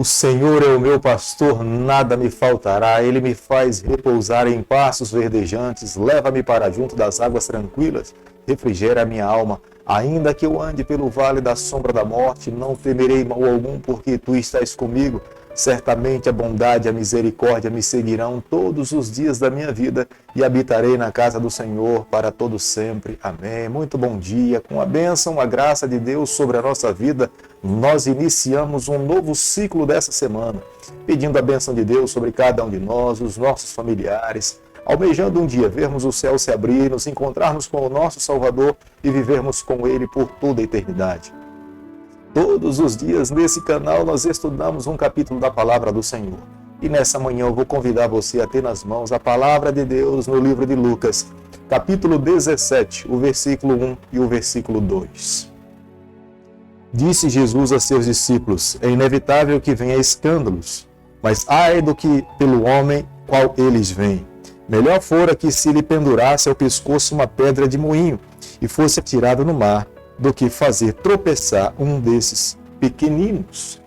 Senhor é o meu pastor, nada me faltará. Ele me faz repousar em pastos verdejantes, leva-me para junto das águas tranquilas, refrigera a minha alma. Ainda que eu ande pelo vale da sombra da morte, não temerei mal algum, porque tu estás comigo. Certamente a bondade e a misericórdia me seguirão todos os dias da minha vida e habitarei na casa do Senhor para todo sempre. Amém. Muito bom dia. Com a bênção, a graça de Deus sobre a nossa vida, nós iniciamos um novo ciclo dessa semana, pedindo a bênção de Deus sobre cada um de nós, os nossos familiares, almejando um dia vermos o céu se abrir, nos encontrarmos com o nosso Salvador e vivermos com Ele por toda a eternidade. Todos os dias nesse canal nós estudamos um capítulo da Palavra do Senhor. E nessa manhã eu vou convidar você a ter nas mãos a Palavra de Deus no livro de Lucas, capítulo 17, o versículo 1 e o versículo 2. Disse Jesus a seus discípulos: é inevitável que venha escândalos, mas ai do que pelo homem qual eles vêm. Melhor fora que se lhe pendurasse ao pescoço uma pedra de moinho e fosse atirado no mar, do que fazer tropeçar um desses pequeninos.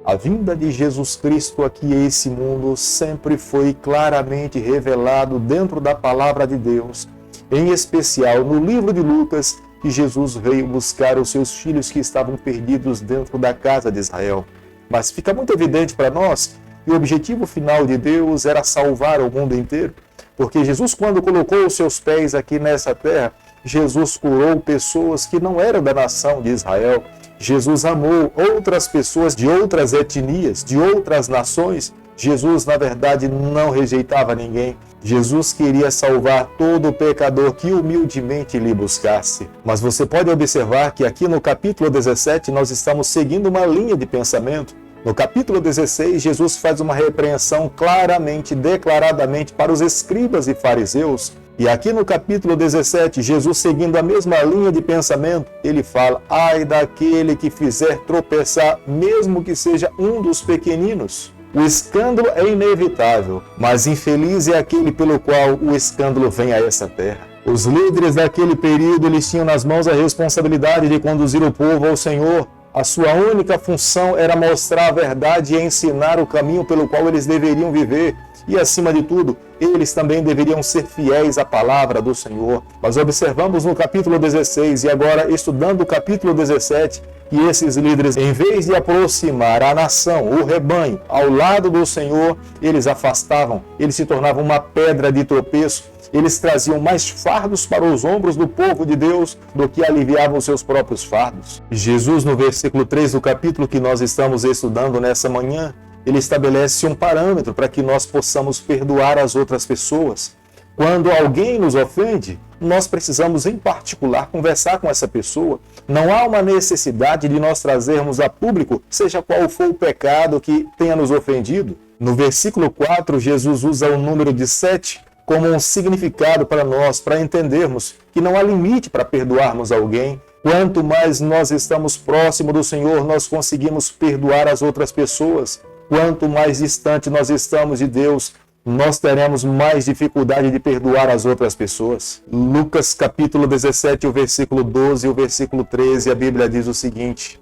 A vinda de Jesus Cristo aqui a esse mundo sempre foi claramente revelado dentro da Palavra de Deus, em especial no livro de Lucas, que Jesus veio buscar os seus filhos que estavam perdidos dentro da casa de Israel. Mas fica muito evidente para nós que o objetivo final de Deus era salvar o mundo inteiro, porque Jesus, quando colocou os seus pés aqui nessa terra, Jesus curou pessoas que não eram da nação de Israel. Jesus amou outras pessoas de outras etnias, de outras nações. Jesus, na verdade, não rejeitava ninguém. Jesus queria salvar todo pecador que humildemente lhe buscasse. Mas você pode observar que aqui no capítulo 17 nós estamos seguindo uma linha de pensamento. No capítulo 16, Jesus faz uma repreensão claramente, declaradamente para os escribas e fariseus. E aqui no capítulo 17, Jesus, seguindo a mesma linha de pensamento, ele fala: ai daquele que fizer tropeçar, mesmo que seja um dos pequeninos. O escândalo é inevitável, mas infeliz é aquele pelo qual o escândalo vem a essa terra. Os líderes daquele período, eles tinham nas mãos a responsabilidade de conduzir o povo ao Senhor. A sua única função era mostrar a verdade e ensinar o caminho pelo qual eles deveriam viver. E, acima de tudo, eles também deveriam ser fiéis à palavra do Senhor. Mas observamos no capítulo 16 e agora estudando o capítulo 17, que esses líderes, em vez de aproximar a nação, o rebanho, ao lado do Senhor, eles afastavam, eles se tornavam uma pedra de tropeço. Eles traziam mais fardos para os ombros do povo de Deus do que aliviavam os seus próprios fardos. Jesus, no versículo 3 do capítulo que nós estamos estudando nessa manhã, ele estabelece um parâmetro para que nós possamos perdoar as outras pessoas. Quando alguém nos ofende, nós precisamos, em particular, conversar com essa pessoa. Não há uma necessidade de nós trazermos a público, seja qual for o pecado que tenha nos ofendido. No versículo 4, Jesus usa o número de 7 como um significado para nós, para entendermos que não há limite para perdoarmos alguém. Quanto mais nós estamos próximo do Senhor, nós conseguimos perdoar as outras pessoas. Quanto mais distante nós estamos de Deus, nós teremos mais dificuldade de perdoar as outras pessoas. Lucas capítulo 17, o versículo 12 e o versículo 13, a Bíblia diz o seguinte: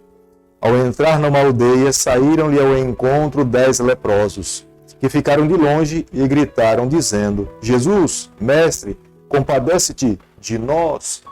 ao entrar numa aldeia, saíram-lhe ao encontro 10 leprosos, que ficaram de longe e gritaram, dizendo: Jesus, mestre, compadece-te de nós.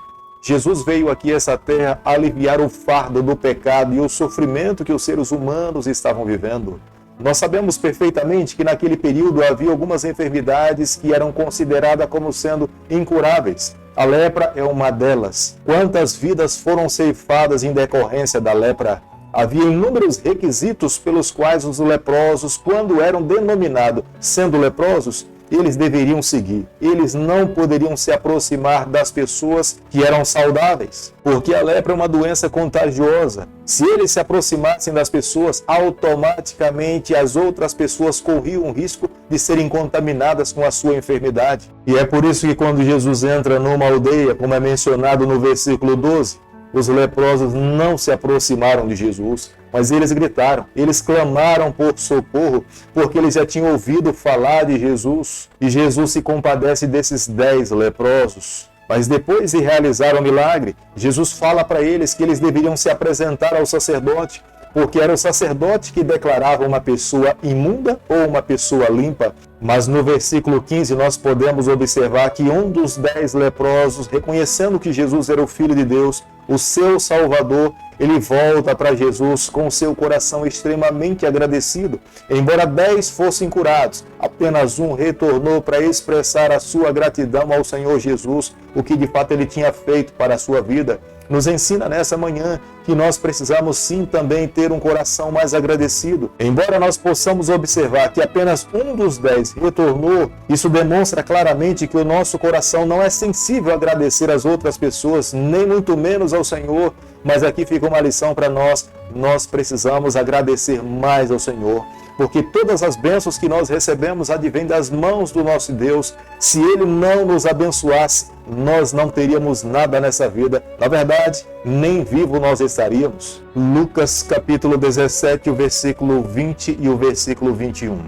Jesus veio aqui a essa terra aliviar o fardo do pecado e o sofrimento que os seres humanos estavam vivendo. Nós sabemos perfeitamente que naquele período havia algumas enfermidades que eram consideradas como sendo incuráveis. A lepra é uma delas. Quantas vidas foram ceifadas em decorrência da lepra? Havia inúmeros requisitos pelos quais os leprosos, quando eram denominados sendo leprosos, eles deveriam seguir. Eles não poderiam se aproximar das pessoas que eram saudáveis, porque a lepra é uma doença contagiosa. Se eles se aproximassem das pessoas, automaticamente as outras pessoas corriam o risco de serem contaminadas com a sua enfermidade. E é por isso que quando Jesus entra numa aldeia, como é mencionado no versículo 12, os leprosos não se aproximaram de Jesus, mas eles gritaram, eles clamaram por socorro, porque eles já tinham ouvido falar de Jesus. E Jesus se compadece desses 10 leprosos. Mas depois de realizar o milagre, Jesus fala para eles que eles deveriam se apresentar ao sacerdote porque era o sacerdote que declarava uma pessoa imunda ou uma pessoa limpa. Mas no versículo 15 nós podemos observar que um dos 10 leprosos, reconhecendo que Jesus era o Filho de Deus, o seu Salvador, ele volta para Jesus com seu coração extremamente agradecido. Embora 10 fossem curados, apenas um retornou para expressar a sua gratidão ao Senhor Jesus, o que de fato ele tinha feito para a sua vida. Nos ensina nessa manhã que nós precisamos sim também ter um coração mais agradecido. Embora nós possamos observar que apenas um dos 10 retornou, isso demonstra claramente que o nosso coração não é sensível a agradecer às outras pessoas, nem muito menos ao Senhor. Mas aqui fica uma lição para nós: nós precisamos agradecer mais ao Senhor, porque todas as bênçãos que nós recebemos advêm das mãos do nosso Deus. Se Ele não nos abençoasse, nós não teríamos nada nessa vida. Na verdade, nem vivo nós estaríamos. Lucas capítulo 17, o versículo 20 e o versículo 21.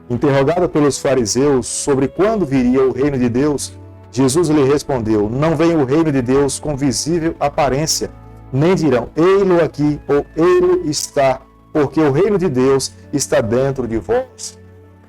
Interrogado pelos fariseus sobre quando viria o reino de Deus, Jesus lhe respondeu: não vem o reino de Deus com visível aparência, nem dirão, ei-lo aqui ou ei-lo está, porque o reino de Deus está dentro de vós.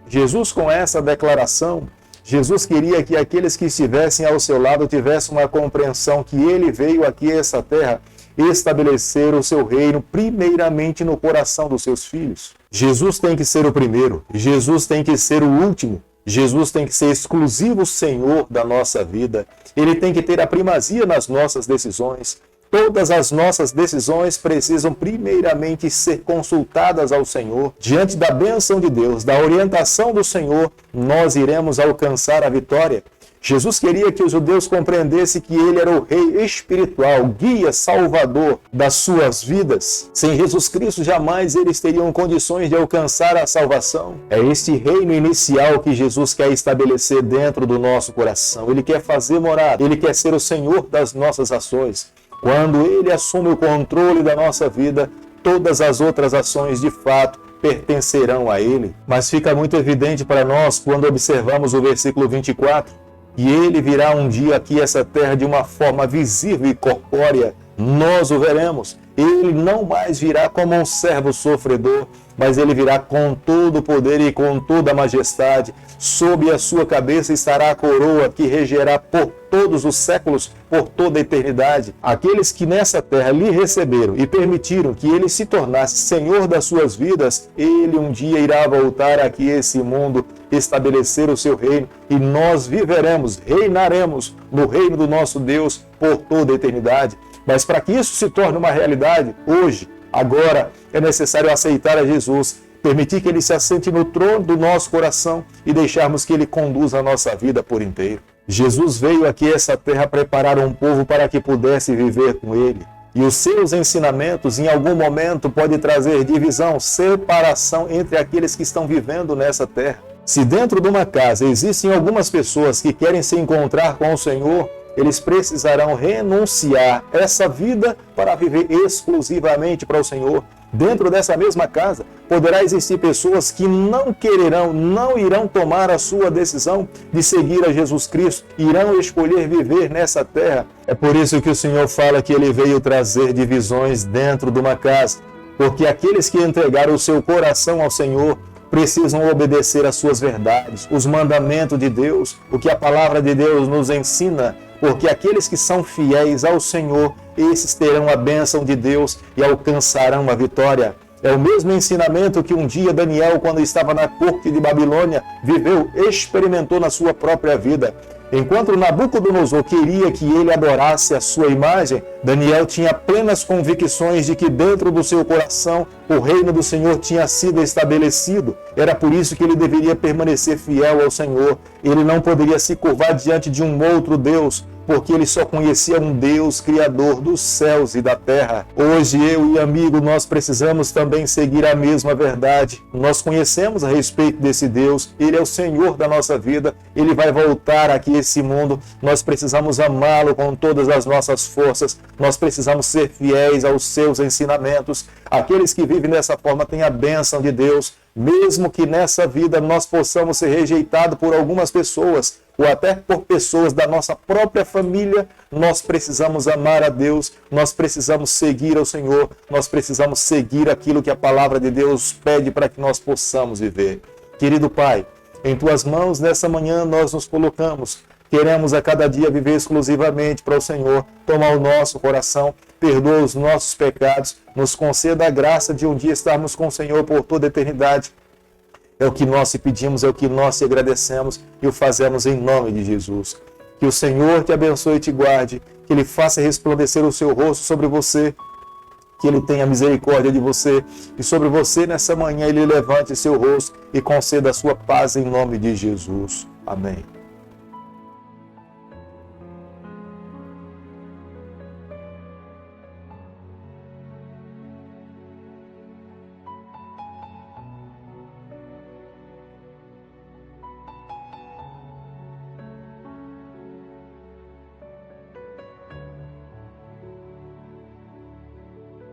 Jesus, com essa declaração, Jesus queria que aqueles que estivessem ao seu lado tivessem uma compreensão que ele veio aqui a essa terra estabelecer o seu reino primeiramente no coração dos seus filhos. Jesus tem que ser o primeiro, Jesus tem que ser o último, Jesus tem que ser exclusivo Senhor da nossa vida, Ele tem que ter a primazia nas nossas decisões. Todas as nossas decisões precisam primeiramente ser consultadas ao Senhor. Diante da bênção de Deus, da orientação do Senhor, nós iremos alcançar a vitória. Jesus queria que os judeus compreendessem que Ele era o Rei espiritual, guia, salvador das suas vidas. Sem Jesus Cristo, jamais eles teriam condições de alcançar a salvação. É este reino inicial que Jesus quer estabelecer dentro do nosso coração. Ele quer fazer morada, Ele quer ser o Senhor das nossas ações. Quando Ele assume o controle da nossa vida, todas as outras ações de fato pertencerão a Ele. Mas fica muito evidente para nós quando observamos o versículo 24, que Ele virá um dia aqui a essa terra de uma forma visível e corpórea. Nós o veremos. Ele não mais virá como um servo sofredor, mas Ele virá com todo o poder e com toda a majestade. Sob a sua cabeça estará a coroa que regerá por todos os séculos, por toda a eternidade. Aqueles que nessa terra lhe receberam e permitiram que Ele se tornasse Senhor das suas vidas, Ele um dia irá voltar aqui a esse mundo, estabelecer o seu reino, e nós viveremos, reinaremos no reino do nosso Deus por toda a eternidade. Mas para que isso se torne uma realidade, hoje, agora, é necessário aceitar a Jesus, permitir que Ele se assente no trono do nosso coração e deixarmos que Ele conduza a nossa vida por inteiro. Jesus veio aqui a essa terra preparar um povo para que pudesse viver com Ele. E os seus ensinamentos, em algum momento, podem trazer divisão, separação entre aqueles que estão vivendo nessa terra. Se dentro de uma casa existem algumas pessoas que querem se encontrar com o Senhor, eles precisarão renunciar essa vida para viver exclusivamente para o Senhor. Dentro dessa mesma casa, poderá existir pessoas que não quererão, não irão tomar a sua decisão de seguir a Jesus Cristo, irão escolher viver nessa terra. É por isso que o Senhor fala que Ele veio trazer divisões dentro de uma casa, porque aqueles que entregaram o seu coração ao Senhor precisam obedecer às suas verdades, os mandamentos de Deus, o que a palavra de Deus nos ensina, porque aqueles que são fiéis ao Senhor, esses terão a bênção de Deus e alcançarão a vitória. É o mesmo ensinamento que um dia Daniel, quando estava na corte de Babilônia, viveu, experimentou na sua própria vida. Enquanto Nabucodonosor queria que ele adorasse a sua imagem, Daniel tinha plenas convicções de que dentro do seu coração o reino do Senhor tinha sido estabelecido. Era por isso que ele deveria permanecer fiel ao Senhor. Ele não poderia se curvar diante de um outro Deus, porque ele só conhecia um Deus criador dos céus e da terra. Hoje, eu e amigo, nós precisamos também seguir a mesma verdade. Nós conhecemos a respeito desse Deus, Ele é o Senhor da nossa vida, Ele vai voltar aqui a esse mundo, nós precisamos amá-lo com todas as nossas forças, nós precisamos ser fiéis aos seus ensinamentos. Aqueles que vivem dessa forma têm a bênção de Deus, mesmo que nessa vida nós possamos ser rejeitados por algumas pessoas, ou até por pessoas da nossa própria família, nós precisamos amar a Deus, nós precisamos seguir ao Senhor, nós precisamos seguir aquilo que a palavra de Deus pede para que nós possamos viver. Querido Pai, em Tuas mãos nessa manhã nós nos colocamos. Queremos a cada dia viver exclusivamente para o Senhor. Toma o nosso coração, perdoa os nossos pecados, nos conceda a graça de um dia estarmos com o Senhor por toda a eternidade. É o que nós te pedimos, é o que nós te agradecemos e o fazemos em nome de Jesus. Que o Senhor te abençoe e te guarde, que Ele faça resplandecer o seu rosto sobre você, que Ele tenha misericórdia de você e sobre você nessa manhã Ele levante seu rosto e conceda a sua paz em nome de Jesus. Amém.